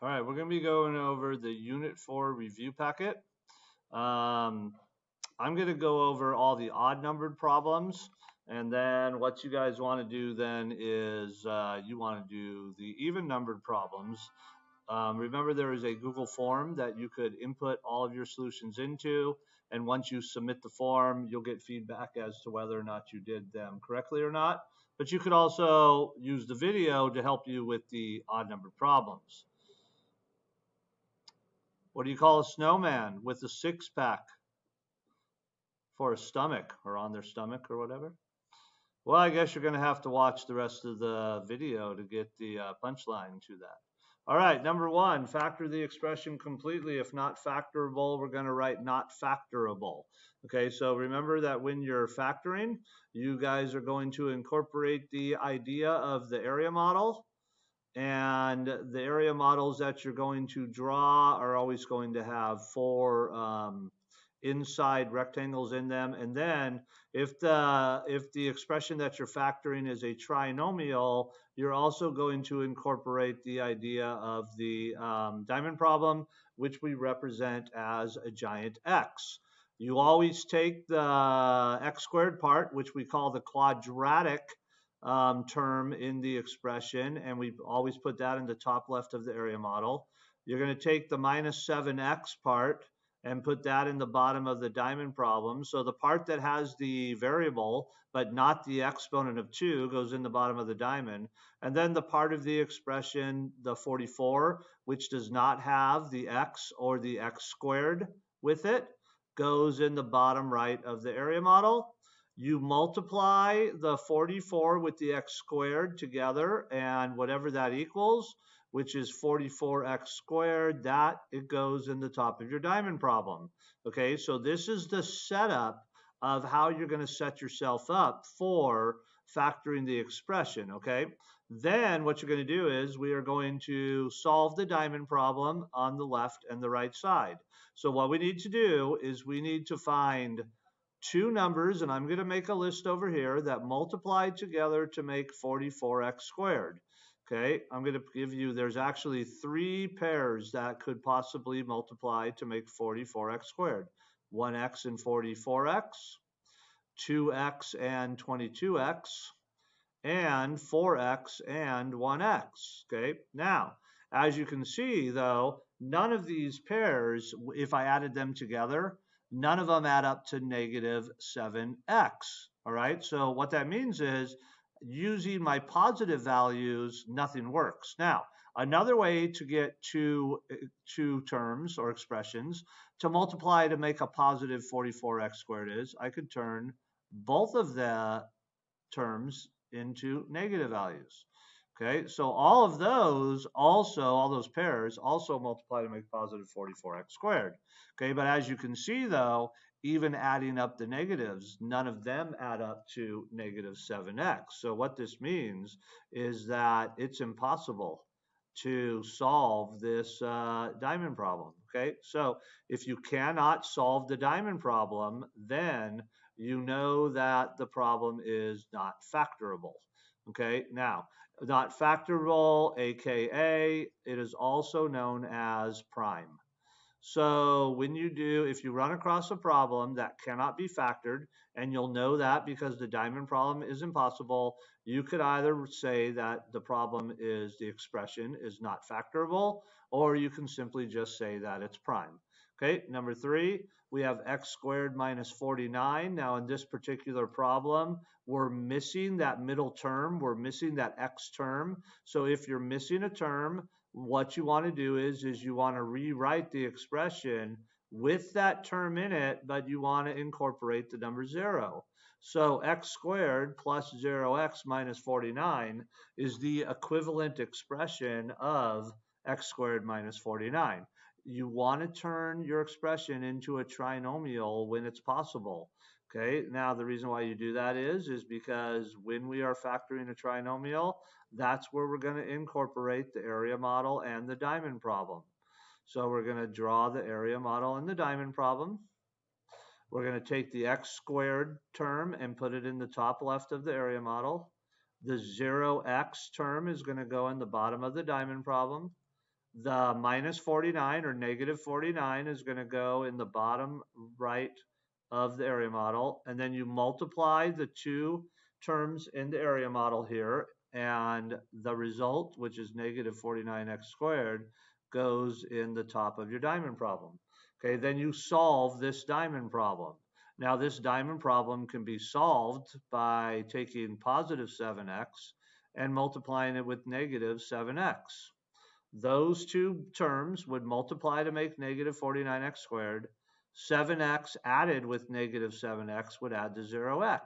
All right, we're going to be going over the Unit 4 review packet. Um, I'm going to go over all the odd numbered problems, and then what you guys want to do then is you want to do the even numbered problems. Remember, there is a Google form that you could input all of your solutions into, and once you submit the form, you'll get feedback as to whether or not you did them correctly or not. But you could also use the video to help you with the odd numbered problems. What do you call a snowman with a six pack for a stomach or on their stomach or whatever? Well, I guess you're going to have to watch the rest of the video to get the punchline to that. All right, number one, factor the expression completely. If not factorable, we're going to write not factorable. Okay, so remember that when you're factoring, you guys are going to incorporate the idea of the area model. And the area models that you're going to draw are always going to have four inside rectangles in them. And then if the expression that you're factoring is a trinomial, you're also going to incorporate the idea of the diamond problem, which we represent as a giant X. You always take the x squared part, which we call the quadratic term in the expression, and we always put that in the top left of the area model. You're going to take the minus 7x part and put that in the bottom of the diamond problem. So the part that has the variable, but not the exponent of 2, goes in the bottom of the diamond. And then the part of the expression, the 44, which does not have the x or the x squared with it, goes in the bottom right of the area model. You multiply the 44 with the x squared together, and whatever that equals, which is 44x squared, that it goes in the top of your diamond problem. Okay, so this is the setup of how you're going to set yourself up for factoring the expression. Okay, then what you're going to do is we are going to solve the diamond problem on the left and the right side. So what we need to do is we need to find two numbers, and I'm going to make a list over here that multiply together to make 44x squared. Okay, I'm going to give you, there's actually three pairs that could possibly multiply to make 44x squared. 1x and 44x, 2x and 22x, and 4x and 1x. Okay, now, as you can see though, none of these pairs, if I added them together, none of them add up to negative 7x. All right, so what that means is using my positive values, nothing works. Now, another way to get two terms or expressions to multiply to make a positive 44x squared is I could turn both of the terms into negative values. Okay, so all of those also, all those pairs also multiply to make positive 44x squared. Okay, but as you can see though, even adding up the negatives, none of them add up to negative 7x. So what this means is that it's impossible to solve this diamond problem. Okay, so if you cannot solve the diamond problem, then you know that the problem is not factorable. Okay, now, not factorable, aka it is also known as prime. So when you do, if you run across a problem that cannot be factored, and you'll know that because the diamond problem is impossible, you could either say that the problem is the expression is not factorable, or you can simply just say that it's prime. Okay, number three, we have x squared minus 49. Now in this particular problem, we're missing that middle term, we're missing that x term. So if you're missing a term, what you want to do is you want to rewrite the expression with that term in it, but you want to incorporate the number 0. So x squared plus 0x minus 49 is the equivalent expression of x squared minus 49. You want to turn your expression into a trinomial when it's possible. Okay, now the reason why you do that is because when we are factoring a trinomial, that's where we're going to incorporate the area model and the diamond problem. So we're going to draw the area model and the diamond problem. We're going to take the x squared term and put it in the top left of the area model. The 0x term is going to go in the bottom of the diamond problem. the minus 49 or negative 49 is going to go in the bottom right of the area model. And then you multiply the two terms in the area model here. And the result, which is negative 49x squared, goes in the top of your diamond problem. Okay, then you solve this diamond problem. Now, this diamond problem can be solved by taking positive 7x and multiplying it with negative 7x. Those two terms would multiply to make negative 49x squared. 7x added with negative 7x would add to 0x.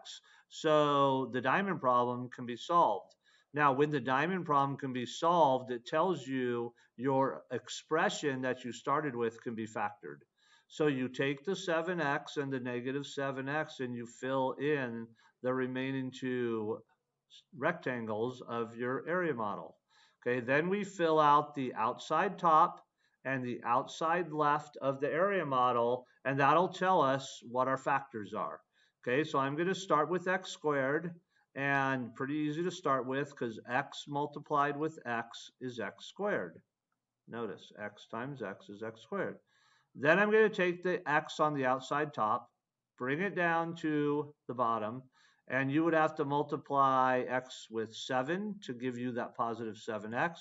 So the diamond problem can be solved. Now, when the diamond problem can be solved, it tells you your expression that you started with can be factored. So you take the 7x and the negative 7x and you fill in the remaining two rectangles of your area model. Okay, then we fill out the outside top and the outside left of the area model, and that'll tell us what our factors are. Okay, so I'm going to start with x squared, and pretty easy to start with because x multiplied with x is x squared. Notice x times x is x squared. Then I'm going to take the x on the outside top, bring it down to the bottom, and you would have to multiply x with 7 to give you that positive 7x.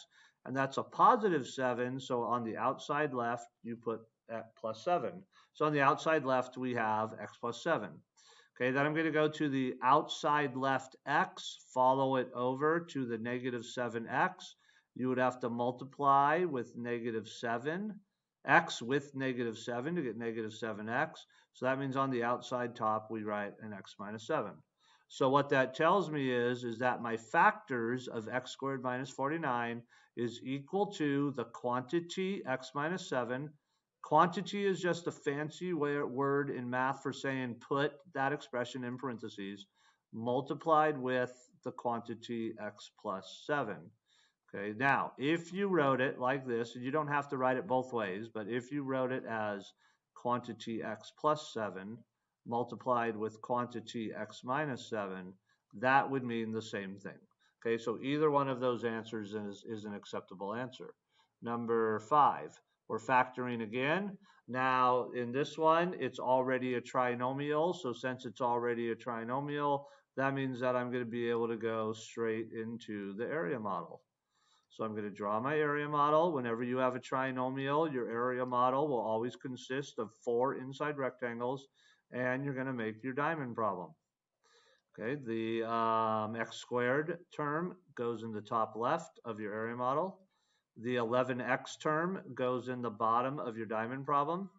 And that's a positive 7, so on the outside left, you put x plus 7. So on the outside left, we have x plus 7. Okay, then I'm going to go to the outside left x, follow it over to the negative 7x. You would have to multiply with negative 7, x with negative 7 to get negative 7x. So that means on the outside top, we write an x minus 7. So what that tells me is that my factors of x squared minus 49 is equal to the quantity x minus 7. Quantity is just a fancy word in math for saying put that expression in parentheses, multiplied with the quantity x plus 7. Okay, now if you wrote it like this, and you don't have to write it both ways, but if you wrote it as quantity x plus 7 multiplied with quantity x minus 7, that would mean the same thing. Okay, so either one of those answers is an acceptable answer. Number 5, we're factoring again. Now in this one, it's already a trinomial, so since it's already a trinomial, that means that I'm going to be able to go straight into the area model. So I'm going to draw my area model. Whenever you have a trinomial, your area model will always consist of 4 inside rectangles, and you're going to make your diamond problem. Okay, the x squared term goes in the top left of your area model. The 11x term goes in the bottom of your diamond problem.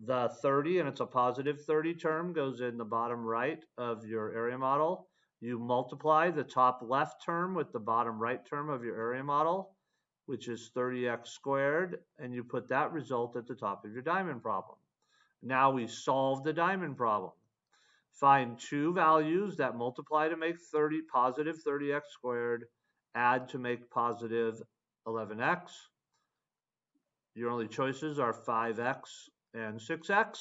The 30, and it's a positive 30 term, goes in the bottom right of your area model. You multiply the top left term with the bottom right term of your area model, which is 30x squared, and you put that result at the top of your diamond problem. Now we solve the diamond problem. Find two values that multiply to make positive 30x squared, add to make positive 11x. Your only choices are 5x and 6x.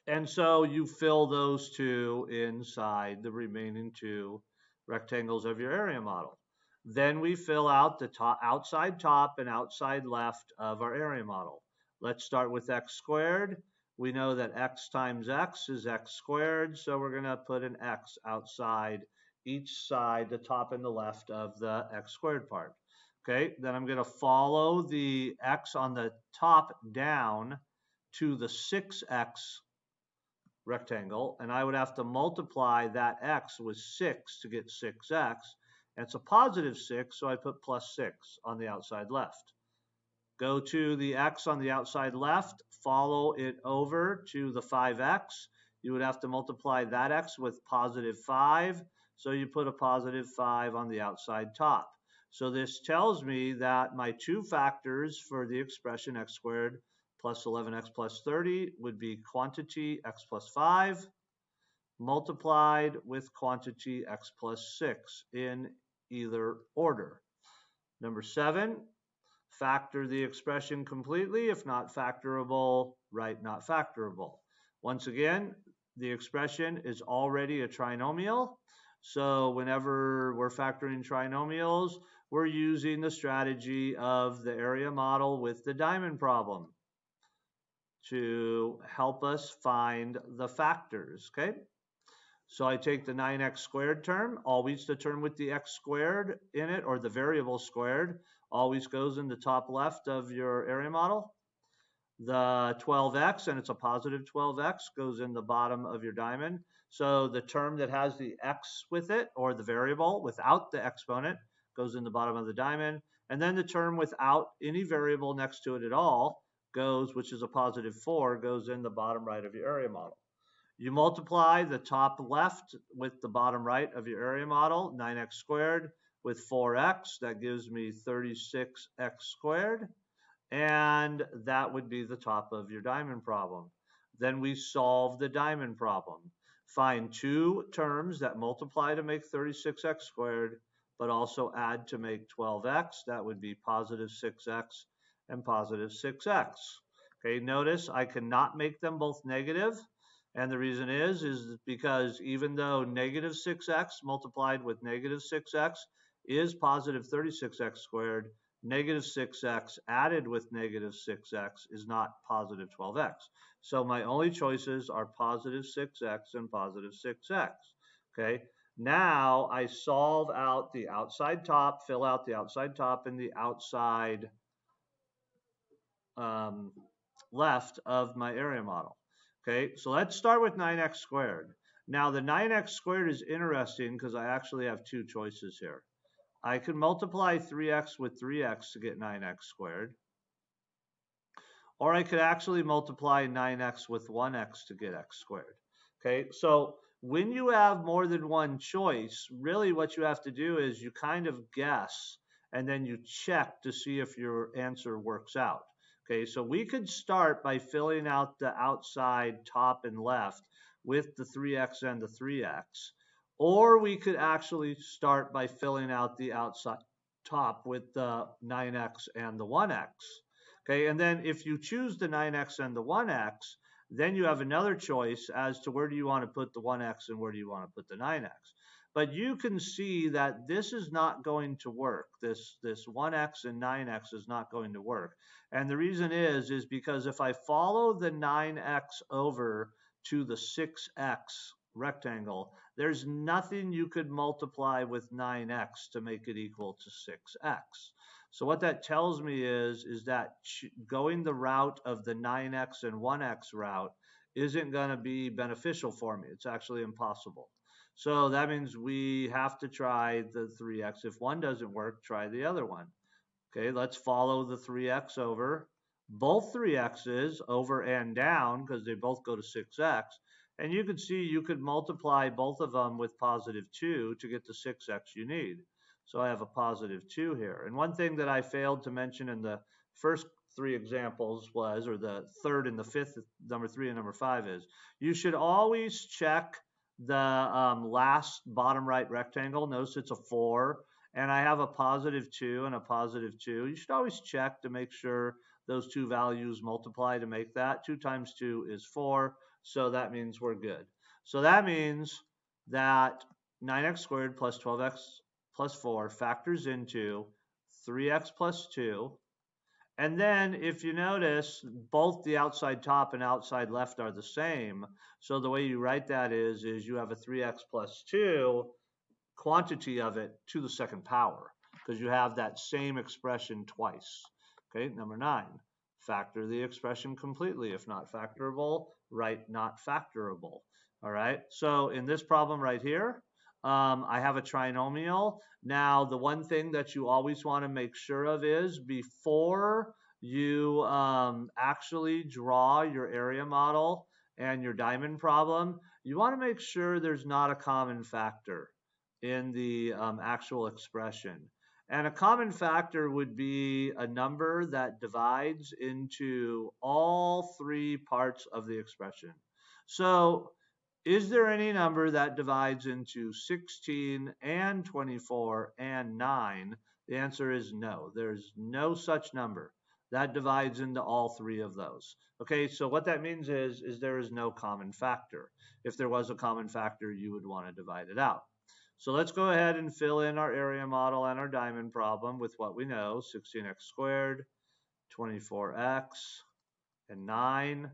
And so you fill those two inside the remaining two rectangles of your area model. Then we fill out the outside top and outside left of our area model. Let's start with x squared. We know that x times x is x squared, so we're going to put an x outside each side, the top and the left of the x squared part. Okay, then I'm going to follow the x on the top down to the 6x rectangle, and I would have to multiply that x with 6 to get 6x. And it's a positive 6, so I put plus 6 on the outside left. Go to the x on the outside left, follow it over to the 5x. You would have to multiply that x with positive 5, so you put a positive 5 on the outside top. So this tells me that my two factors for the expression x squared plus 11x plus 30 would be quantity x plus 5 multiplied with quantity x plus 6 in either order. Number 7, factor the expression completely. If not factorable, write not factorable. Once again, the expression is already a trinomial. So whenever we're factoring trinomials, we're using the strategy of the area model with the diamond problem to help us find the factors, okay? So I take the 9x squared term, always the term with the x squared in it, or the variable squared, always goes in the top left of your area model. The 12x, and it's a positive 12x, goes in the bottom of your diamond. So the term that has the x with it, or the variable without the exponent, goes in the bottom of the diamond. And then the term without any variable next to it at all goes, which is a positive 4, goes in the bottom right of your area model. You multiply the top left with the bottom right of your area model, 9x squared, with 4x. That gives me 36x squared. And that would be the top of your diamond problem. Then we solve the diamond problem. Find two terms that multiply to make 36x squared, but also add to make 12x. That would be positive 6x and positive 6x. Okay, notice I cannot make them both negative. And the reason is because even though negative 6x multiplied with negative 6x is positive 36x squared, negative 6x added with negative 6x is not positive 12x. So my only choices are positive 6x and positive 6x. Okay, now I solve out the outside top, fill out the outside top and the outside left of my area model. Okay, so let's start with 9x squared. Now the 9x squared is interesting because I actually have two choices here. I can multiply 3x with 3x to get 9x squared. Or I could actually multiply 9x with 1x to get x squared. Okay, so when you have more than one choice, really what you have to do is you kind of guess and then you check to see if your answer works out. Okay, so we could start by filling out the outside top and left with the 3x and the 3x. Or we could actually start by filling out the outside top with the 9x and the 1x. Okay, and then if you choose the 9x and the 1x, then you have another choice as to where do you want to put the 1x and where do you want to put the 9x. But you can see that this is not going to work. This 1x and 9x is not going to work. And the reason is because if I follow the 9x over to the 6x rectangle, there's nothing you could multiply with 9x to make it equal to 6x. So what that tells me is that going the route of the 9x and 1x route isn't going to be beneficial for me. It's actually impossible. So that means we have to try the 3x. If one doesn't work, try the other one. Okay, let's follow the 3x over. Both 3x's over and down because they both go to 6x. And you can see you could multiply both of them with positive 2 to get the 6x you need. So I have a positive 2 here. And one thing that I failed to mention in the first three examples was, or the third and the fifth, number 3 and number 5 is, you should always check the last bottom right rectangle. Notice it's a 4. And I have a positive 2 and a positive 2. You should always check to make sure those two values multiply to make that. 2 times 2 is 4. So that means we're good. So that means that 9x squared plus 12x plus 4 factors into 3x plus 2. And then if you notice, both the outside top and outside left are the same. So the way you write that is you have a 3x plus 2 quantity of it to the second power because you have that same expression twice. Okay, number 9. Factor the expression completely. If not factorable, write not factorable. All right, so in this problem right here, I have a trinomial. Now, the one thing that you always want to make sure of is before you actually draw your area model and your diamond problem, you want to make sure there's not a common factor in the actual expression. And a common factor would be a number that divides into all three parts of the expression. So is there any number that divides into 16 and 24 and 9? The answer is no. There's no such number that divides into all three of those. Okay, so what that means is there is no common factor. If there was a common factor, you would want to divide it out. So let's go ahead and fill in our area model and our diamond problem with what we know, 16x squared, 24x, and 9.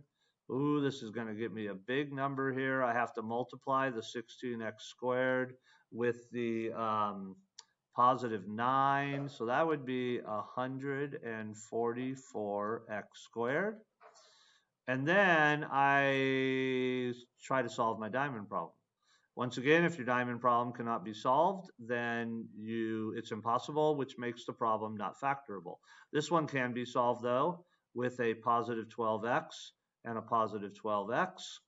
Ooh, this is going to give me a big number here. I have to multiply the 16x squared with the positive 9. So that would be 144x squared. And then I try to solve my diamond problem. Once again, if your diamond problem cannot be solved, then it's impossible, which makes the problem not factorable. This one can be solved, though, with a positive 12x and a positive 12x.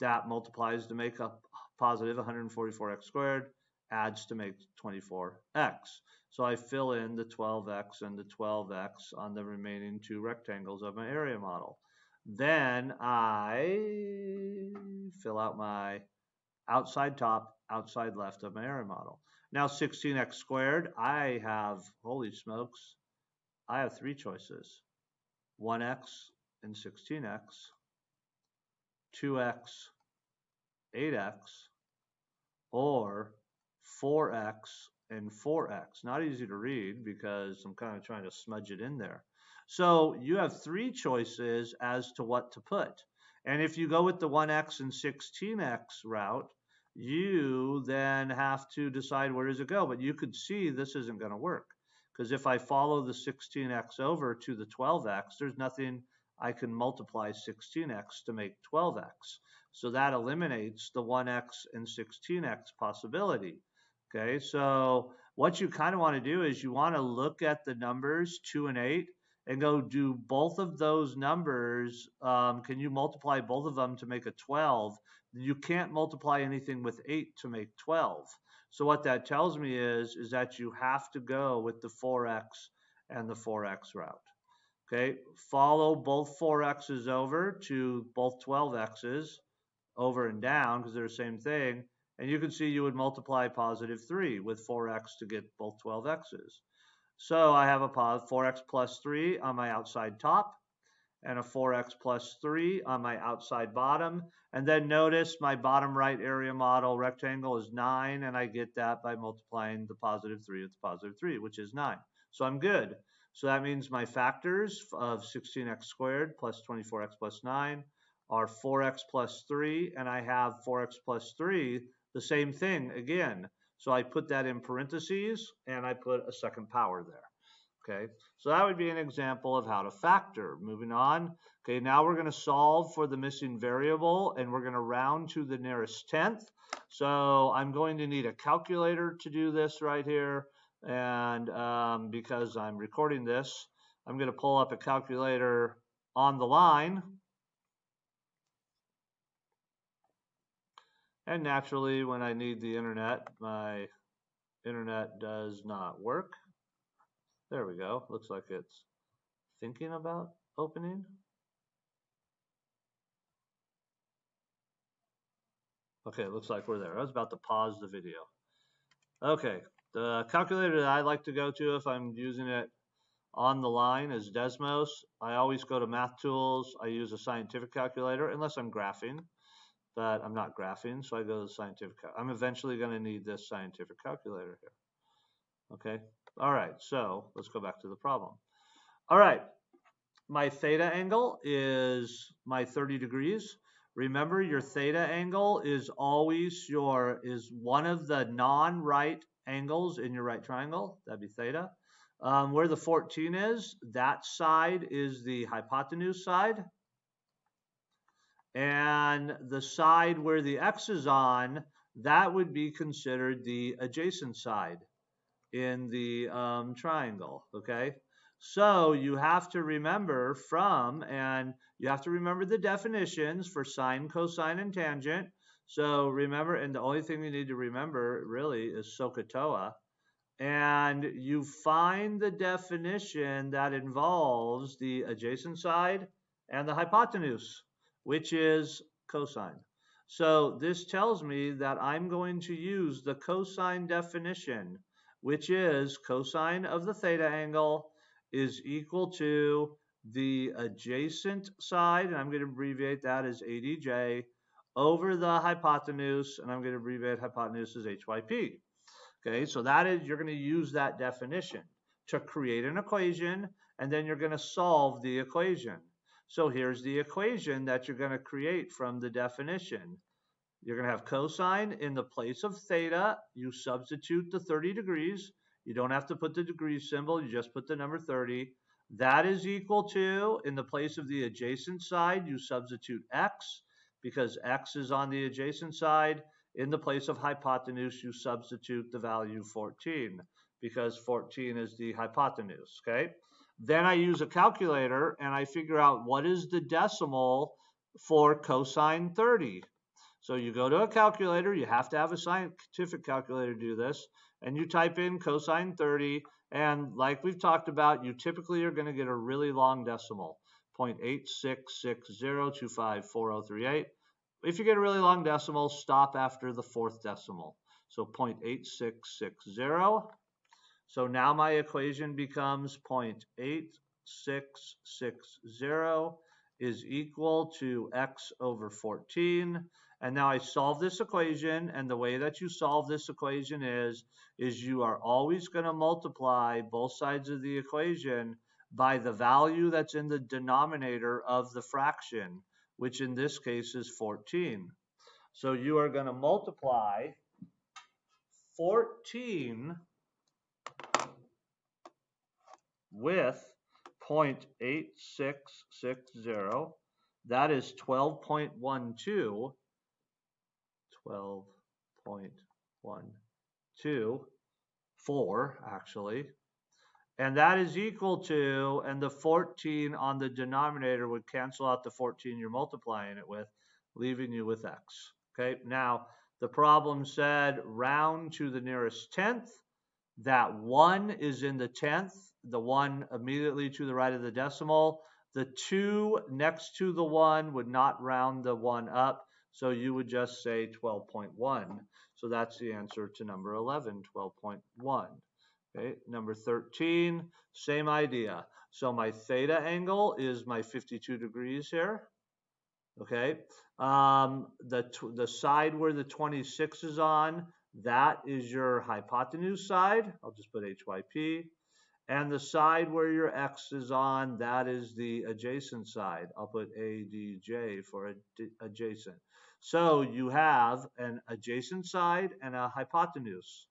That multiplies to make a positive 144x squared, adds to make 24x. So I fill in the 12x and the 12x on the remaining two rectangles of my area model. Then I fill out my outside top, outside left of my area model. Now 16x squared, I have, holy smokes, I have three choices. 1x and 16x, 2x, 8x, or 4x and 4x. Not easy to read because I'm kind of trying to smudge it in there. So you have three choices as to what to put. And if you go with the 1x and 16x route, you then have to decide where does it go. But you could see this isn't going to work, because if I follow the 16x over to the 12x, there's nothing I can multiply 16x to make 12x. So that eliminates the 1x and 16x possibility. Okay, so what you kind of want to do is you want to look at the numbers 2 and 8 and go do both of those numbers. Can you multiply both of them to make a 12? You can't multiply anything with 8 to make 12. So what that tells me is that you have to go with the 4x and the 4x route. Okay, follow both 4x's over to both 12x's, over and down because they're the same thing. And you can see you would multiply positive 3 with 4x to get both 12x's. So I have a 4x plus 3 on my outside top and a 4x plus 3 on my outside bottom. And then notice my bottom right area model rectangle is 9, and I get that by multiplying the positive 3 with the positive 3, which is 9. So I'm good. So that means my factors of 16x squared plus 24x plus 9 are 4x plus 3, and I have 4x plus 3, the same thing again. So I put that in parentheses, and I put a second power there. Okay, so that would be an example of how to factor. Moving on. Okay, now we're going to solve for the missing variable, and we're going to round to the nearest tenth. So I'm going to need a calculator to do this right here. And because I'm recording this, I'm going to pull up a calculator on the line. And naturally, when I need the internet, my internet does not work. There we go. Looks like it's thinking about opening. Okay, looks like we're there. I was about to pause the video. Okay, the calculator that I like to go to if I'm using it on the line is Desmos. I always go to Math Tools. I use a scientific calculator unless I'm graphing, but I'm not graphing, so I go to the scientific. I'm eventually going to need this scientific calculator here. Okay, all right, so let's go back to the problem. All right, my theta angle is my 30 degrees. Remember, your theta angle is always one of the non-right angles in your right triangle. That'd be theta. Where the 14 is, that side is the hypotenuse side. And the side where the x is on, that would be considered the adjacent side in the triangle, okay? So you have to remember the definitions for sine, cosine, and tangent. So remember, and the only thing you need to remember really is SOHCAHTOA. And you find the definition that involves the adjacent side and the hypotenuse, which is cosine. So this tells me that I'm going to use the cosine definition, which is cosine of the theta angle is equal to the adjacent side, and I'm going to abbreviate that as ADJ, over the hypotenuse, and I'm going to abbreviate hypotenuse as HYP. Okay, so that is, you're going to use that definition to create an equation, and then you're going to solve the equation. So here's the equation that you're going to create from the definition. You're going to have cosine in the place of theta. You substitute the 30 degrees. You don't have to put the degree symbol. You just put the number 30. That is equal to, in the place of the adjacent side, you substitute x, because x is on the adjacent side. In the place of hypotenuse, you substitute the value 14, because 14 is the hypotenuse, okay? Then I use a calculator, and I figure out what is the decimal for cosine 30. So you go to a calculator, you have to have a scientific calculator to do this, and you type in cosine 30, and like we've talked about, you typically are going to get a really long decimal, 0.8660254038. If you get a really long decimal, stop after the fourth decimal. So 0.8660. So now my equation becomes 0.8660 is equal to x over 14. And now I solve this equation, and the way that you solve this equation is you are always going to multiply both sides of the equation by the value that's in the denominator of the fraction, which in this case is 14. So you are going to multiply 14 with 0.8660. That is 12.12. 12.124 actually, and that is equal to, and the 14 on the denominator would cancel out the 14 you're multiplying it with, leaving you with x. Okay, now the problem said round to the nearest tenth. That 1 is in the tenth, the 1 immediately to the right of the decimal. The 2 next to the 1 would not round the 1 up, so you would just say 12.1. So that's the answer to number 11, 12.1. Okay, number 13, same idea. So my theta angle is my 52 degrees here. Okay, the side where the 26 is on, that is your hypotenuse side. I'll just put HYP. And the side where your x is on, that is the adjacent side. I'll put ADJ for adjacent. So you have an adjacent side and a hypotenuse.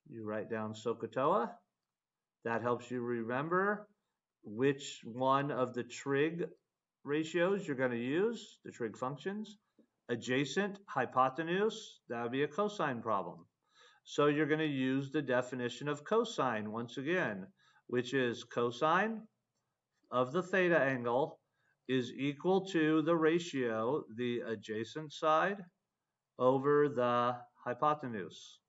You write down SOHCAHTOA. That helps you remember which one of the trig ratios you're going to use, the trig functions. Adjacent, hypotenuse, that would be a cosine problem. So you're going to use the definition of cosine once again, which is cosine of the theta angle is equal to the ratio, the adjacent side over the hypotenuse.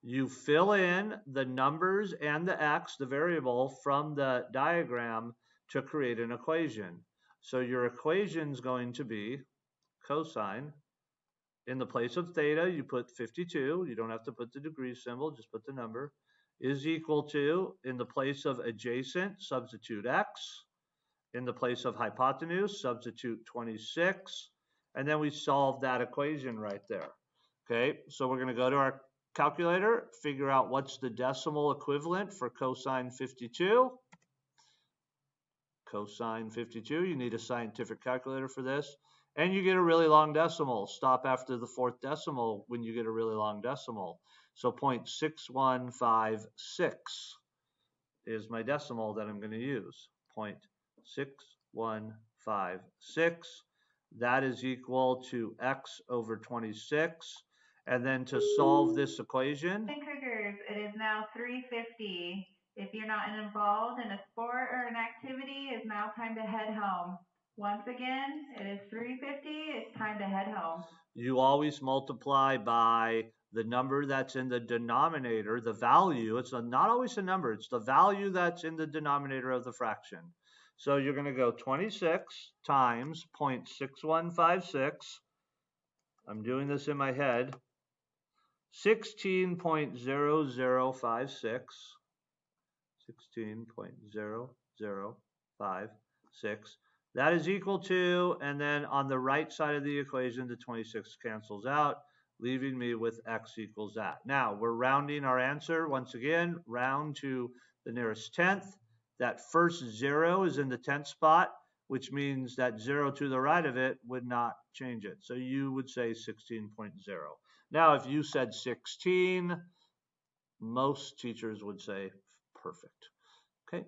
You fill in the numbers and the x, the variable, from the diagram to create an equation. So your equation is going to be cosine. In the place of theta, you put 52. You don't have to put the degree symbol, just put the number. Is equal to, in the place of adjacent, substitute x. In the place of hypotenuse, substitute 26. And then we solve that equation right there. Okay, so we're going to go to our calculator, figure out what's the decimal equivalent for cosine 52. Cosine 52, you need a scientific calculator for this. And you get a really long decimal. Stop after the fourth decimal when you get a really long decimal. So 0.6156 is my decimal that I'm going to use. 0.6156. That is equal to x over 26. And then to solve this equation. Cougars, it is now 3:50. If you're not involved in a sport or an activity, it's now time to head home. Once again, it is 3:50. It's time to head home. You always multiply by the number that's in the denominator, the value. It's not always a number. It's the value that's in the denominator of the fraction. So you're going to go 26 times 0.6156. I'm doing this in my head. 16.0056. 16.0056 That is equal to, and then on the right side of the equation, the 26 cancels out, leaving me with x equals that. Now, we're rounding our answer. Once again, round to the nearest tenth. That first 0 is in the 10th spot, which means that 0 to the right of it would not change it. So you would say 16.0. Now, if you said 16, most teachers would say perfect. Okay.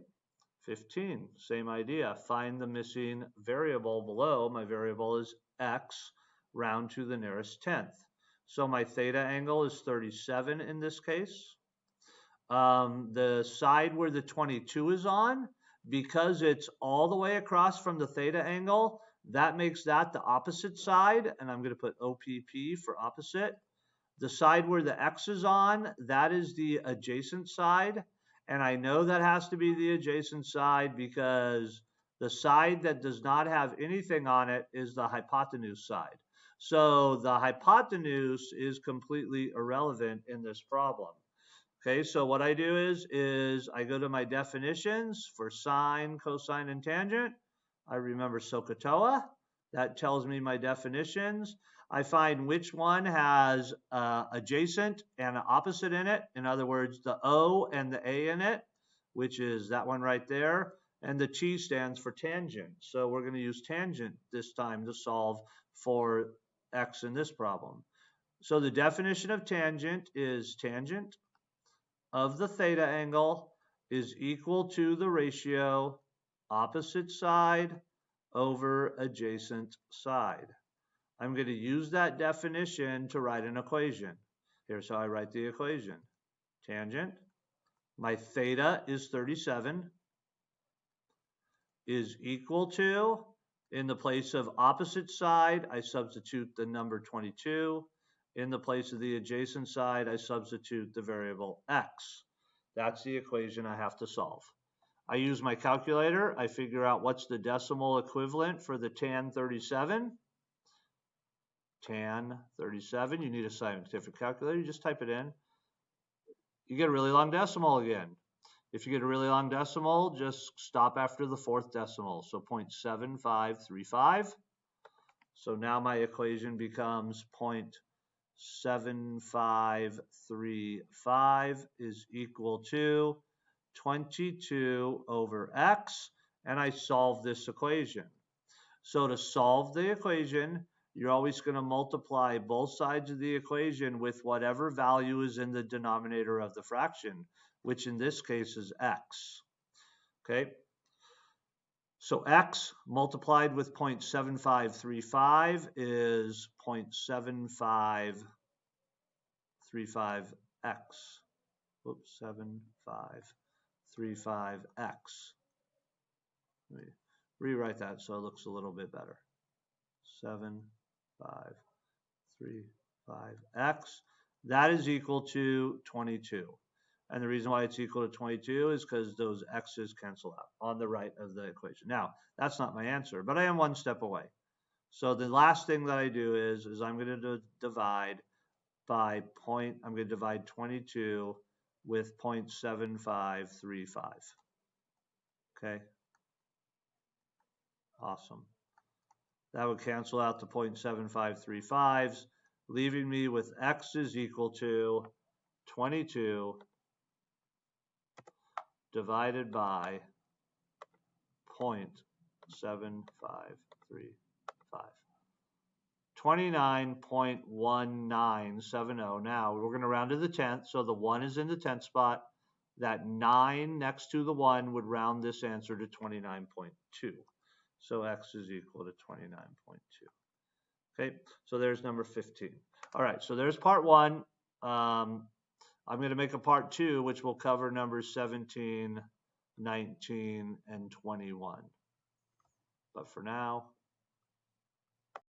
15, same idea. Find the missing variable below. My variable is x, round to the nearest tenth. So my theta angle is 37 in this case. The side where the 22 is on, because it's all the way across from the theta angle, that makes that the opposite side, and I'm going to put OPP for opposite. The side where the x is on, that is the adjacent side. And I know that has to be the adjacent side because the side that does not have anything on it is the hypotenuse side. So the hypotenuse is completely irrelevant in this problem. Okay, so what I do is I go to my definitions for sine, cosine, and tangent. I remember SOHCAHTOA. That tells me my definitions. I find which one has adjacent and opposite in it. In other words, the O and the A in it, which is that one right there. And the T stands for tangent. So we're going to use tangent this time to solve for x in this problem. So the definition of tangent is tangent of the theta angle is equal to the ratio opposite side over adjacent side. I'm going to use that definition to write an equation. Here's how I write the equation. Tangent, my theta is 37, is equal to, in the place of opposite side, I substitute the number 22. In the place of the adjacent side, I substitute the variable x. That's the equation I have to solve. I use my calculator. I figure out what's the decimal equivalent for the tan 37. Tan 37, you need a scientific calculator, you just type it in. You get a really long decimal again. If you get a really long decimal, just stop after the fourth decimal, so 0.7535. So now my equation becomes 0.7535 is equal to 22 over x, and I solve this equation. So to solve the equation, you're always going to multiply both sides of the equation with whatever value is in the denominator of the fraction, which in this case is x. Okay? So x multiplied with 0.7535 is 0.7535x. Oops, 7535x. Let me rewrite that so it looks a little bit better. 7535x. That is equal to 22. And the reason why it's equal to 22 is because those x's cancel out on the right of the equation. Now, that's not my answer, but I am one step away. So the last thing that I do is I'm going to divide by I'm going to divide 22 with 0.7535. Okay. Awesome. That would cancel out the 0.7535s, leaving me with x is equal to 22 divided by 0.7535. 29.1970. Now we're going to round to the 10th, so the 1 is in the 10th spot. That 9 next to the 1 would round this answer to 29.2. So x is equal to 29.2. Okay, so there's number 15. All right, so there's part 1. I'm going to make a part 2, which will cover numbers 17, 19, and 21. But for now,